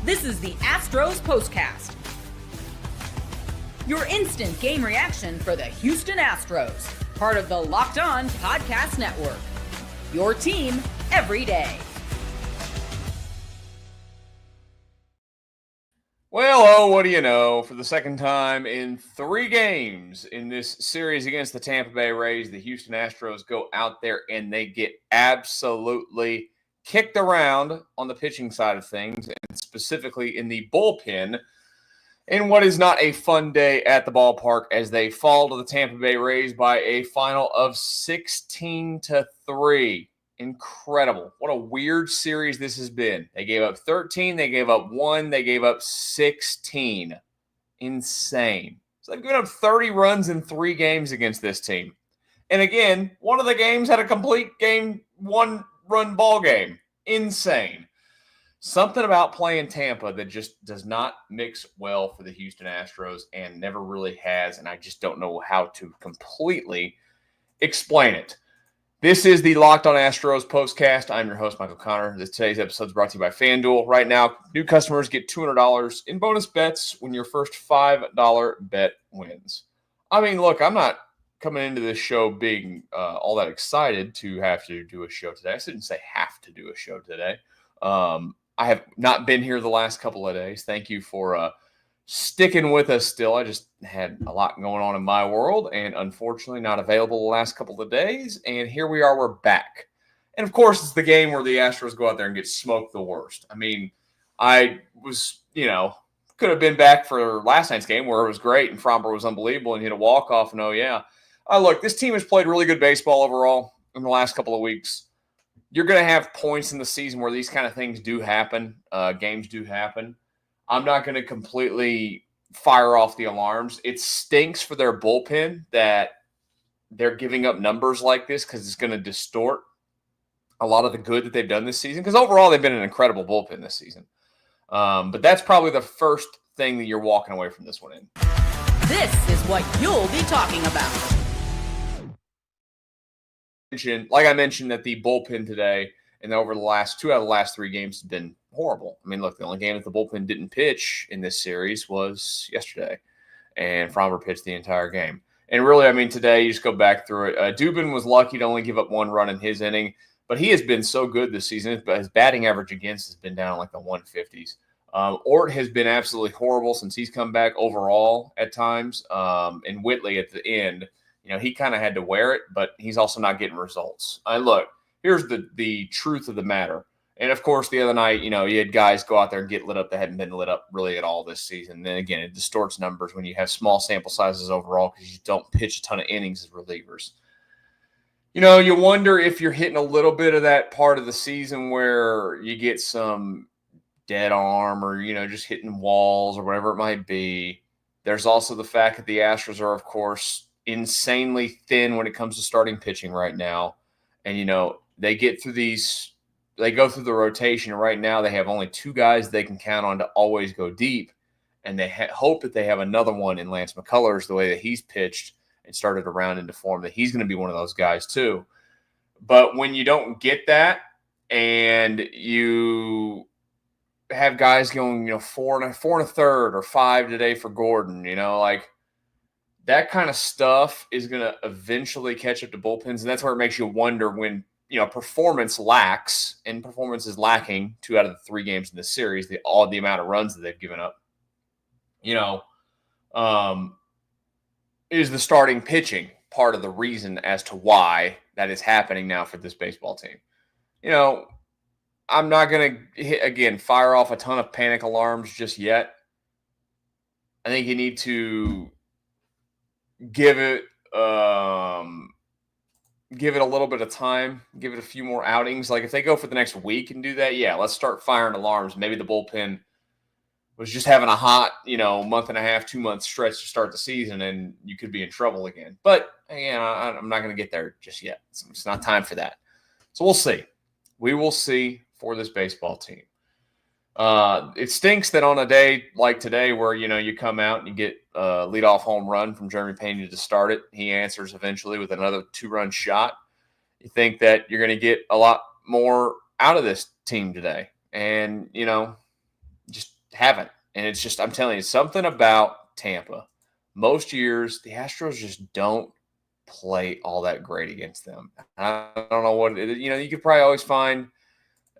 This is the Astros Postcast, your instant game reaction for the Houston Astros, part of the Locked On Podcast Network, your team every day. Well, oh, what do you know? For the second time in 3 games in this series against the Tampa Bay Rays, the Houston Astros go out there and they get absolutely kicked around on the pitching side of things, and specifically in the bullpen, in what is not a fun day at the ballpark as they fall to the Tampa Bay Rays by a final of 16-3. Incredible. What a weird series this has been. They gave up 13, they gave up 1, they gave up 16. Insane. So they've given up 30 runs in 3 games against this team. And again, one of the games had a complete game, 1-run ball game. Insane. Something about playing Tampa that just does not mix well for the Houston Astros and never really has, and I just don't know how to completely explain it. This is the Locked On Astros Postcast. I'm your host, Michael Connor. Today's episode is brought to you by FanDuel. Right now, new customers get $200 in bonus bets when your first $5 bet wins. I mean, look, I'm not coming into this show being all that excited to have to do a show today. I didn't say have to do a show today. I have not been here the last couple of days. Thank you for sticking with us still. I just had a lot going on in my world and unfortunately not available the last couple of days. And here we are, we're back. And of course, it's the game where the Astros go out there and get smoked the worst. I mean, I was, could have been back for last night's game where it was great and Fromber was unbelievable and hit a walk-off. And look, this team has played really good baseball overall in the last couple of weeks. You're going to have points in the season where these kind of things do happen. Games do happen. I'm not going to completely fire off the alarms. It stinks for their bullpen that they're giving up numbers like this because it's going to distort a lot of the good that they've done this season. Because overall, they've been an incredible bullpen this season. But that's probably the first thing that you're walking away from this one in. This is what you'll be talking about. Like I mentioned, that the bullpen today and over the last 2 out of the last 3 games have been horrible. I mean, look, the only game that the bullpen didn't pitch in this series was yesterday, and Fromber pitched the entire game. And really, I mean, today you just go back through it. Dubin was lucky to only give up 1 run in his inning, but he has been so good this season. His batting average against has been down like the 150s. Ort has been absolutely horrible since he's come back overall at times. And Whitley at the end, he kind of had to wear it, but he's also not getting results. Look, here's the truth of the matter. And, of course, the other night, you had guys go out there and get lit up that hadn't been lit up really at all this season. And then, again, it distorts numbers when you have small sample sizes overall because you don't pitch a ton of innings as relievers. You wonder if you're hitting a little bit of that part of the season where you get some dead arm or, just hitting walls or whatever it might be. There's also the fact that the Astros are, of course, insanely thin when it comes to starting pitching right now. And, they get through they go through the rotation, and right now they have only 2 guys they can count on to always go deep, and they hope that they have another one in Lance McCullers, the way that he's pitched and started around into form, that he's going to be one of those guys too. But when you don't get that and you have guys going, 4 1/3 or 5 today for Gordon, that kind of stuff is going to eventually catch up to bullpens, and that's where it makes you wonder when performance lacks, and performance is lacking 2 out of the 3 games in this series, the amount of runs that they've given up, is the starting pitching part of the reason as to why that is happening now for this baseball team. I'm not going to, fire off a ton of panic alarms just yet. I think you need to give it a little bit of time, give it a few more outings. Like if they go for the next week and do that, let's start firing alarms. Maybe the bullpen was just having a hot, month and a half, 2 month stretch to start the season, and you could be in trouble again. But again, I'm not going to get there just yet. It's not time for that. So we'll see. We will see for this baseball team. It stinks that on a day like today where, you come out and you get a leadoff home run from Jeremy Pena to start it. He answers eventually with another 2-run shot. You think that you're going to get a lot more out of this team today. And, Just haven't. And it's just, I'm telling you, something about Tampa. Most years, the Astros just don't play all that great against them. I don't know what, you could probably always find,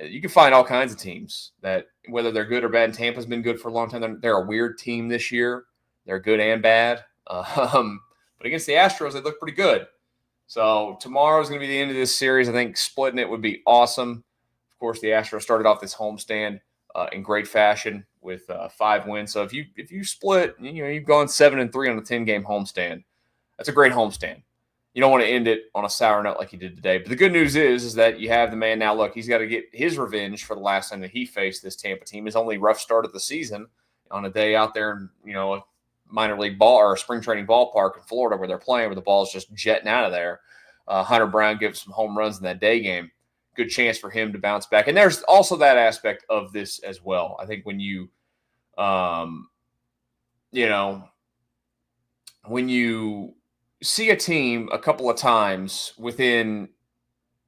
you can find all kinds of teams that, whether they're good or bad, and Tampa's been good for a long time. They're a weird team this year. They're good and bad. But against the Astros, they look pretty good. So tomorrow is going to be the end of this series. I think splitting it would be awesome. Of course, the Astros started off this homestand in great fashion with 5 wins. So if you split, you've gone 7-3 on a 10-game homestand. That's a great homestand. You don't want to end it on a sour note like you did today. But the good news is that you have the man now. Look, he's got to get his revenge for the last time that he faced this Tampa team. His only rough start of the season on a day out there in, a minor league ball or a spring training ballpark in Florida where they're playing, where the ball's just jetting out of there. Hunter Brown gives some home runs in that day game. Good chance for him to bounce back. And there's also that aspect of this as well. I think when you see a team a couple of times within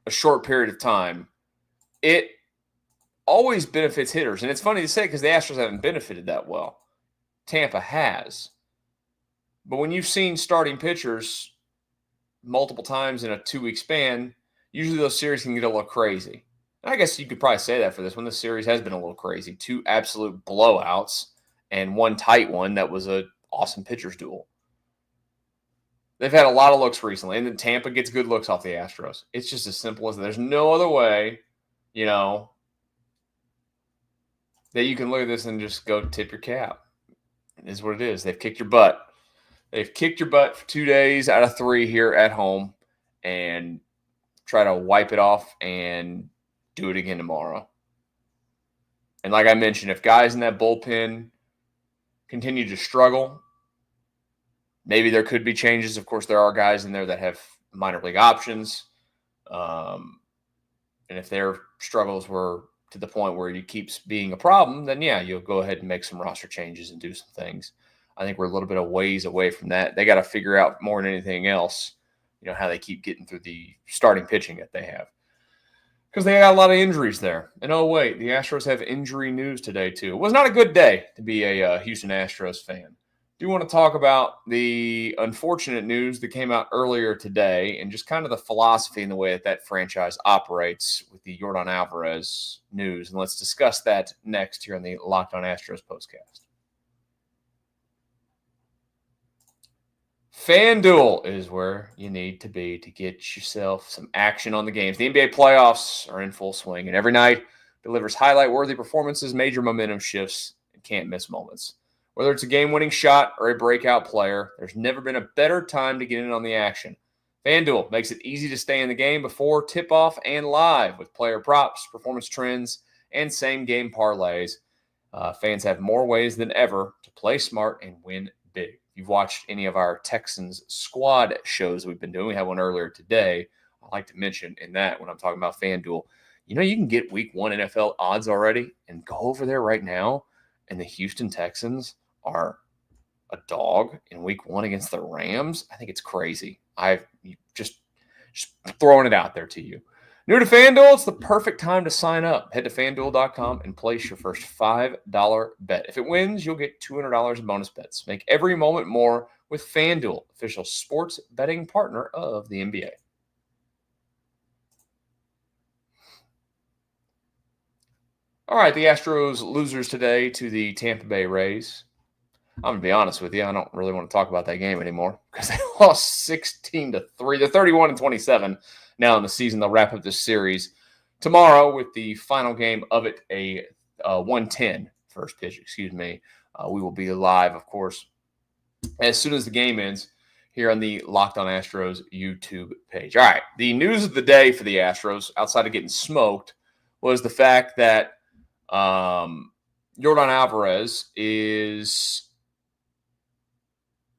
a short period of time, it always benefits hitters. And it's funny to say because the Astros haven't benefited that well. Tampa has. But when you've seen starting pitchers multiple times in a 2-week span, usually those series can get a little crazy. And I guess you could probably say that for this one. The series has been a little crazy. 2 absolute blowouts and 1 tight one that was an awesome pitcher's duel. They've had a lot of looks recently, and then Tampa gets good looks off the Astros. It's just as simple as that. There's no other way, that you can look at this and just go tip your cap. It is what it is. They've kicked your butt. They've kicked your butt for 2 days out of 3 here at home, and try to wipe it off and do it again tomorrow. And like I mentioned, if guys in that bullpen continue to struggle, maybe there could be changes. Of course, there are guys in there that have minor league options. And if their struggles were to the point where it keeps being a problem, then yeah, you'll go ahead and make some roster changes and do some things. I think we're a little bit of ways away from that. They got to figure out more than anything else, how they keep getting through the starting pitching that they have. Because they got a lot of injuries there. And oh, wait, the Astros have injury news today, too. It was not a good day to be a Houston Astros fan. Do want to talk about the unfortunate news that came out earlier today and just kind of the philosophy and the way that franchise operates with the Yordan Alvarez news. And let's discuss that next here on the Locked On Astros Postcast. FanDuel is where you need to be to get yourself some action on the games. The NBA playoffs are in full swing, and every night delivers highlight-worthy performances, major momentum shifts, and can't-miss moments. Whether it's a game-winning shot or a breakout player, there's never been a better time to get in on the action. FanDuel makes it easy to stay in the game before tip-off and live with player props, performance trends, and same-game parlays. Fans have more ways than ever to play smart and win big. If you've watched any of our Texans squad shows we've been doing, we had one earlier today. I like to mention in that when I'm talking about FanDuel, you can get week 1 NFL odds already and go over there right now. And the Houston Texans are a dog in week 1 against the Rams. I think it's crazy. I've just throwing it out there to you. New to FanDuel, it's the perfect time to sign up. Head to FanDuel.com and place your first $5 bet. If it wins, you'll get $200 in bonus bets. Make every moment more with FanDuel, official sports betting partner of the NBA. All right, the Astros losers today to the Tampa Bay Rays. I'm going to be honest with you. I don't really want to talk about that game anymore because they lost 16-3. They're 31-27 now in the season. They'll wrap up this series tomorrow with the final game of it, a 1:10 first pitch, we will be live, of course, as soon as the game ends here on the Locked On Astros YouTube page. All right, the news of the day for the Astros, outside of getting smoked, was the fact that Yordan Alvarez is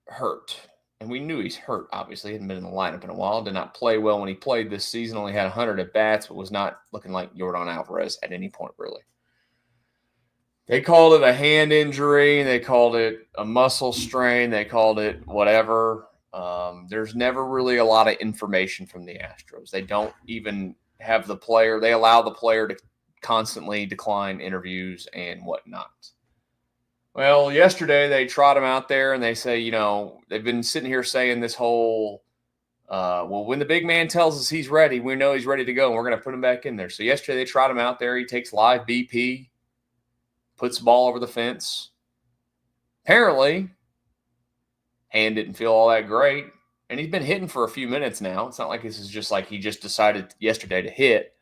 hurt. And we knew he's hurt, obviously. He hadn't been in the lineup in a while. Did not play well when he played this season. Only had 100 at-bats, but was not looking like Yordan Alvarez at any point, really. They called it a hand injury. They called it a muscle strain. They called it whatever. There's never really a lot of information from the Astros. They don't even have the player. They allow the player to constantly decline interviews and whatnot. Well, yesterday they trot him out there and they say, they've been sitting here saying this whole, when the big man tells us he's ready, we know he's ready to go and we're going to put him back in there. So yesterday they trot him out there. He takes live BP, puts the ball over the fence. Apparently, hand didn't feel all that great. And he's been hitting for a few minutes now. It's not like this is just like he just decided yesterday to hit.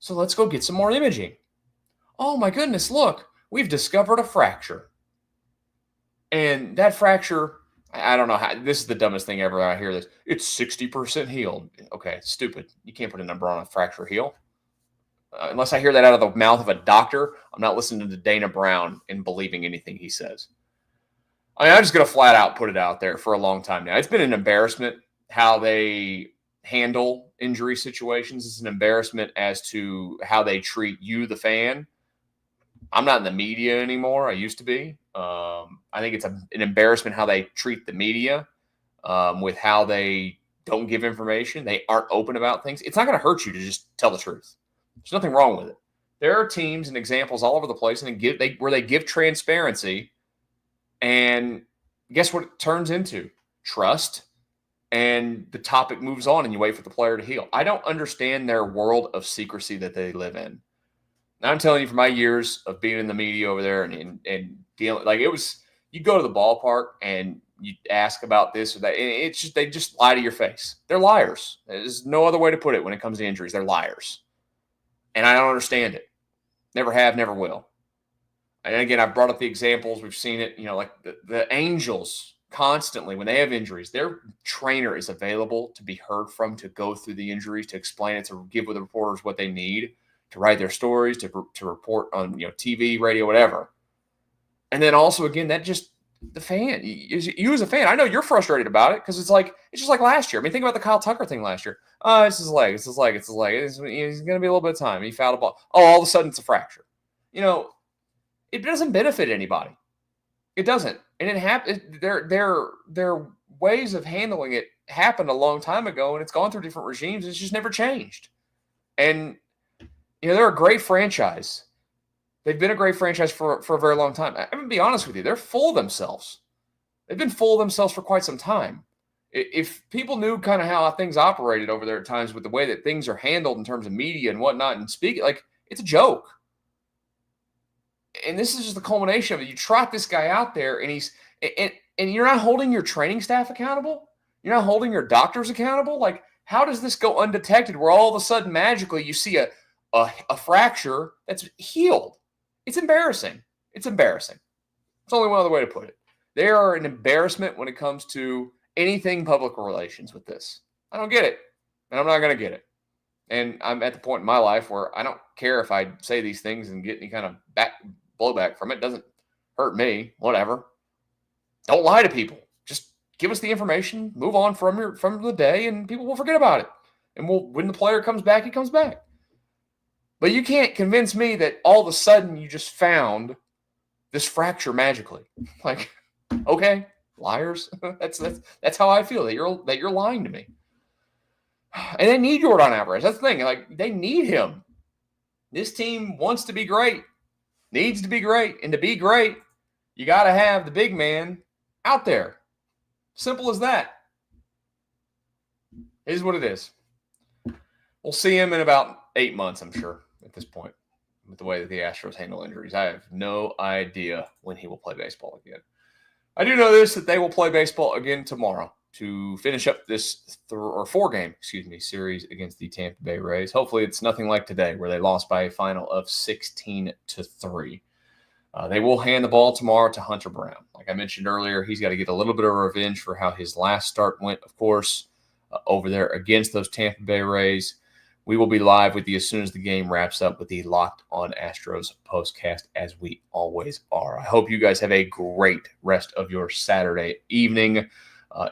So let's go get some more imaging. Oh my goodness, look, we've discovered a fracture. And that fracture, I don't know how, this is the dumbest thing ever. I hear this. It's 60% healed. Okay, stupid. You can't put a number on a fracture heal. Unless I hear that out of the mouth of a doctor, I'm not listening to Dana Brown and believing anything he says. I'm just going to flat out put it out there for a long time now. It's been an embarrassment how they handle injury situations. It's an embarrassment as to how they treat you, the fan. I'm not in the media anymore. I used to be. I think it's an embarrassment how they treat the media with how they don't give information. They aren't open about things. It's not going to hurt you to just tell the truth. There's nothing wrong with it. There are teams and examples all over the place where they give transparency. And guess what it turns into? Trust. And the topic moves on and you wait for the player to heal. I don't understand their world of secrecy that they live in. Now, I'm telling you, for my years of being in the media over there and dealing, like, it was, you go to the ballpark and you ask about this or that, and it's just, they just lie to your face. They're liars. There's no other way to put it when it comes to injuries. They're liars. And I don't understand it. Never have, never will. And again, I've brought up the examples. We've seen it, like the Angels constantly, when they have injuries, their trainer is available to be heard from, to go through the injuries, to explain it, to give the reporters what they need, to write their stories, to report on TV, radio, whatever. And then also, again, that just the fan, you as a fan, I know you're frustrated about it because it's just like last year. I mean, think about the Kyle Tucker thing last year. It's his leg. He's going to be a little bit of time. He fouled a ball. Oh, all of a sudden it's a fracture. It doesn't benefit anybody. It doesn't. And it happened. Their ways of handling it happened a long time ago, and it's gone through different regimes. It's just never changed. And they're a great franchise. They've been a great franchise for a very long time. I'm going to be honest with you. They're full of themselves. They've been full of themselves for quite some time. If people knew kind of how things operated over there at times with the way that things are handled in terms of media and whatnot and speaking, it's a joke. And this is just the culmination of it. You trot this guy out there, and and you're not holding your training staff accountable. You're not holding your doctors accountable. How does this go undetected where all of a sudden magically you see a fracture that's healed? It's embarrassing. It's embarrassing. It's only one other way to put it. They are an embarrassment when it comes to anything public relations with this. I don't get it, and I'm not going to get it. And I'm at the point in my life where I don't care if I say these things and get any kind of blowback from it. It doesn't hurt me. Whatever. Don't lie to people. Just give us the information. Move on from the day, and people will forget about it. And when the player comes back, he comes back. But you can't convince me that all of a sudden you just found this fracture magically. Okay, liars. That's how I feel, that you're lying to me. And they need Yordan Alvarez. That's the thing. They need him. This team wants to be great, needs to be great. And to be great, you got to have the big man out there. Simple as that. It is what it is. We'll see him in about 8 months, I'm sure, at this point, with the way that the Astros handle injuries. I have no idea when he will play baseball again. I do know this, that they will play baseball again tomorrow to finish up this 4-game series against the Tampa Bay Rays. Hopefully it's nothing like today where they lost by a final of 16-3. They will hand the ball tomorrow to Hunter Brown. Like I mentioned earlier, he's got to get a little bit of revenge for how his last start went, of course, over there against those Tampa Bay Rays. We will be live with you as soon as the game wraps up with the Locked On Astros Postcast, as we always are. I hope you guys have a great rest of your Saturday evening.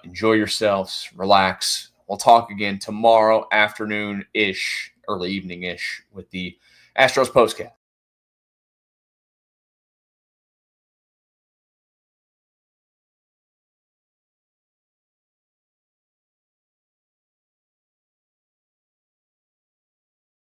Enjoy yourselves, relax. We'll talk again tomorrow afternoon-ish, early evening-ish with the Astros Postcast.